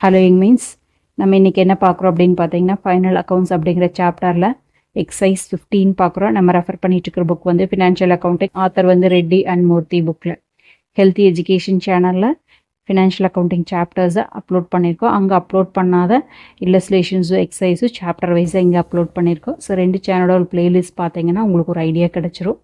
Hello means நம்ம இன்றைக்கி என்ன பார்க்குறோம் அப்படின்னு பார்த்தீங்கன்னா ஃபைனல் அக்கௌண்ட்ஸ் அப்படிங்கிற சாப்டரில் எக்ஸைஸ் 15 பார்க்குறோம். நம்ம ரெஃபர் பண்ணிட்டு இருக்கிற புக் வந்து ஃபினான்ஷியல் அக்கௌண்டிங், ஆத்தர் வந்து ரெட்டி அண்ட் மூர்த்தி. புக்கில் ஹெல்த்தி எஜுகேஷன் சேனலில் ஃபினான்ஷியல் அக்கௌண்டிங் சாப்டர்ஸை அப்லோட் பண்ணியிருக்கோம். அங்கே அப்லோட் பண்ணாத இல்லஸ்ட்ரேஷன்ஸும் எக்ஸசைஸும் சாப்டர் வைஸாக இங்கே அப்லோட் பண்ணியிருக்கோம். ஸோ 2 சேனலோட ஒரு பிளேலிஸ்ட் பார்த்தீங்கன்னா உங்களுக்கு ஒரு ஐடியா கிடச்சிரும்.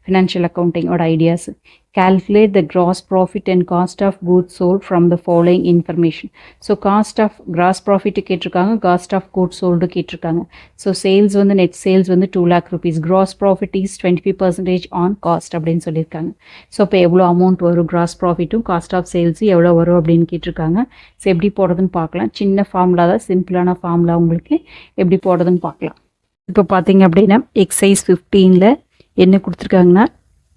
ஃபினான்ஷியல் அக்கௌண்டிங்கோட ideas. Calculate the gross profit and cost of goods sold from the following information. So cost of gross profit கேட்டிருக்காங்க, cost of goods sold கேட்டிருக்காங்க. So sales வந்து net sales வந்து 2 lakh rupees. Gross profit is 25% on cost அப்படின்னு சொல்லியிருக்காங்க. So இப்போ எவ்வளோ amount வரும், gross profitடும் cost of sales எவ்வளோ வரும் அப்படின்னு கேட்டிருக்காங்க. ஸோ எப்படி போடுறதுன்னு பார்க்கலாம். சின்ன ஃபார்முலா தான், சிம்பிளான ஃபார்முலா உங்களுக்கு எப்படி போடுறதுன்னு பார்க்கலாம். இப்போ பார்த்தீங்க அப்படின்னா எக்ஸைஸ் 15ல் என்ன கொடுத்துருக்காங்கன்னா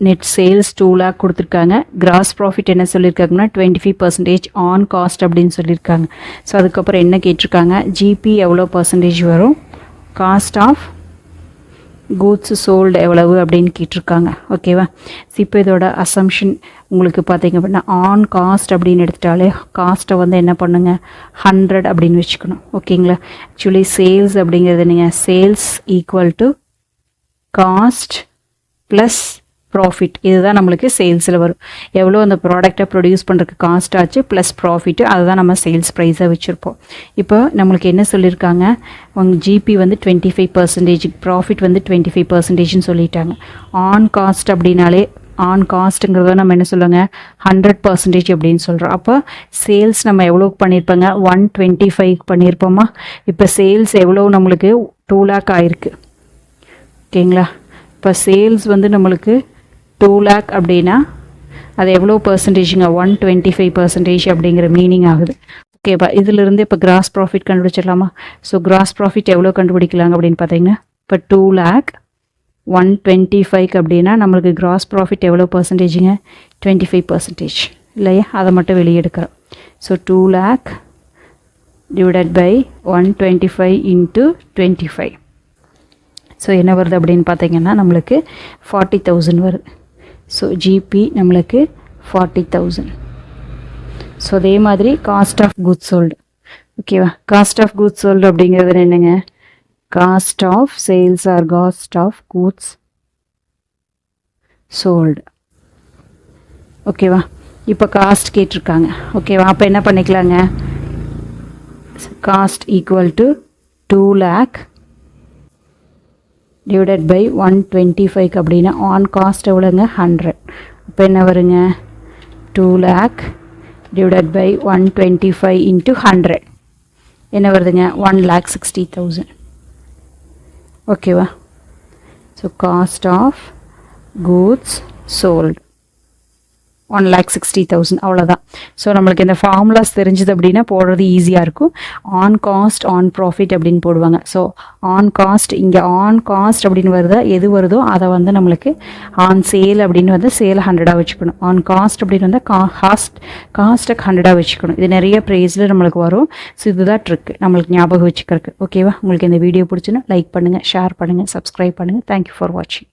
நெட் சேல்ஸ் 2 lakh கொடுத்துருக்காங்க. கிராஸ் ப்ராஃபிட் என்ன சொல்லியிருக்காங்கன்னா 25% ஆன் காஸ்ட் அப்படின்னு சொல்லியிருக்காங்க. ஸோ அதுக்கப்புறம் என்ன கேட்டிருக்காங்க, ஜிபி எவ்வளோ பர்சன்டேஜ் வரும், காஸ்ட் ஆஃப் கூட்ஸ் சோல்டு எவ்வளவு அப்படின்னு கேட்டிருக்காங்க. ஓகேவா. இப்போ இதோட அசம்ஷன் உங்களுக்கு பார்த்தீங்க அப்படின்னா ஆன் காஸ்ட் அப்படின்னு எடுத்துட்டாலே காஸ்ட்டை வந்து என்ன பண்ணுங்க 100 அப்படின்னு வச்சுக்கணும். ஓகேங்களா. ஆக்சுவலி சேல்ஸ் அப்படிங்கிறது நீங்கள் sales equal to cost plus profit, இதுதான் நம்மளுக்கு சேல்ஸில் வரும். எவ்வளோ அந்த ப்ராடக்டை ப்ரொடியூஸ் பண்ணுறதுக்கு காஸ்ட் ஆச்சு ப்ளஸ் ப்ராஃபிட்டு, அதுதான் நம்ம சேல்ஸ் ப்ரைஸாக வச்சுருப்போம். இப்போ நம்மளுக்கு என்ன சொல்லியிருக்காங்க, உங்கள் ஜிபி வந்து 25%, ப்ராஃபிட் வந்து 25%ன்னு சொல்லிட்டாங்க. ஆன் காஸ்ட் அப்படின்னாலே ஆன் காஸ்ட்டுங்கிறத நம்ம என்ன சொல்லுவாங்க 100% அப்படின்னு சொல்கிறோம். அப்போ சேல்ஸ் நம்ம எவ்வளோக்கு பண்ணியிருப்போங்க 125 பண்ணியிருப்போமா. இப்போ சேல்ஸ் எவ்வளோ நம்மளுக்கு 2 lakh ஆயிருக்கு. ஓகேங்களா. இப்போ சேல்ஸ் வந்து நம்மளுக்கு 2 lakh அப்படின்னா அது எவ்வளோ பர்சன்டேஜுங்க 125% அப்படிங்கிற மீனிங் ஆகுது. ஓகேப்பா. இதிலிருந்து இப்போ கிராஸ் ப்ராஃபிட் கண்டுபிடிச்சிடலாமா. ஸோ கிராஸ் ப்ராஃபிட் எவ்வளோ கண்டுபிடிக்கலாங்க அப்படின்னு பார்த்தீங்கன்னா இப்போ 2 lakh 125 அப்படின்னா நம்மளுக்கு கிராஸ் ப்ராஃபிட் எவ்வளோ பர்சன்டேஜுங்க 25% இல்லையா. அதை மட்டும் வெளியே எடுக்கிறோம். So 2 lakh divided by 125 into 25. So என்ன வருது அப்படின்னு பார்த்தீங்கன்னா நம்மளுக்கு 40,000 வருது. ஸோ ஜிபி நம்மளுக்கு 40,000. ஸோ அதே மாதிரி காஸ்ட் ஆஃப் குட்ஸ் சோல்டு. ஓகேவா. காஸ்ட் ஆஃப் குட்ஸ் சோல்டு அப்படிங்கிறது என்னங்க, cost of sales or cost of goods sold. ஓகேவா. இப்போ காஸ்ட் கேட்டிருக்காங்க. ஓகேவா. அப்போ என்ன பண்ணிக்கலாங்க, cost equal to 2 lakh divided by 125 அப்படின்னா ஆன் காஸ்ட் எவ்வளோங்க 100. இப்போ என்ன வருங்க 2 lakh டிவைடட் பை 125 இன்ட்டு 100 என்ன வருதுங்க 1,60,000. ஓகேவா. So cost of goods sold 1,60,000 அவ்வளோதான். ஸோ நம்மளுக்கு இந்த ஃபார்முலாஸ் தெரிஞ்சது அப்படின்னா போடுறது ஈஸியாக இருக்கும். ஆன் காஸ்ட் ஆன் ப்ராஃபிட் அப்படின்னு போடுவாங்க. ஸோ ஆன் காஸ்ட் இங்கே ஆன் காஸ்ட் அப்படின்னு வருதா, எது வருதோ அதை வந்து நம்மளுக்கு ஆன் சேல் அப்படின்னு வந்து சேலை 100 வச்சுக்கணும். ஆன் காஸ்ட் அப்படின்னு வந்தால் காஸ்ட்டை 100 வச்சுக்கணும். இது நிறைய ப்ரைஸில் நம்மளுக்கு வரும். ஸோ இதுதான் ட்ரிக் நம்மளுக்கு ஞாபகம் வச்சுக்கிறதுக்கு. ஓகேவா. உங்களுக்கு இந்த வீடியோ பிடிச்சுன்னா லைக் பண்ணுங்கள், ஷேர் பண்ணுங்கள், சப்ஸ்கிரைப் பண்ணுங்கள். தேங்க்யூ ஃபார் வாட்சிங்.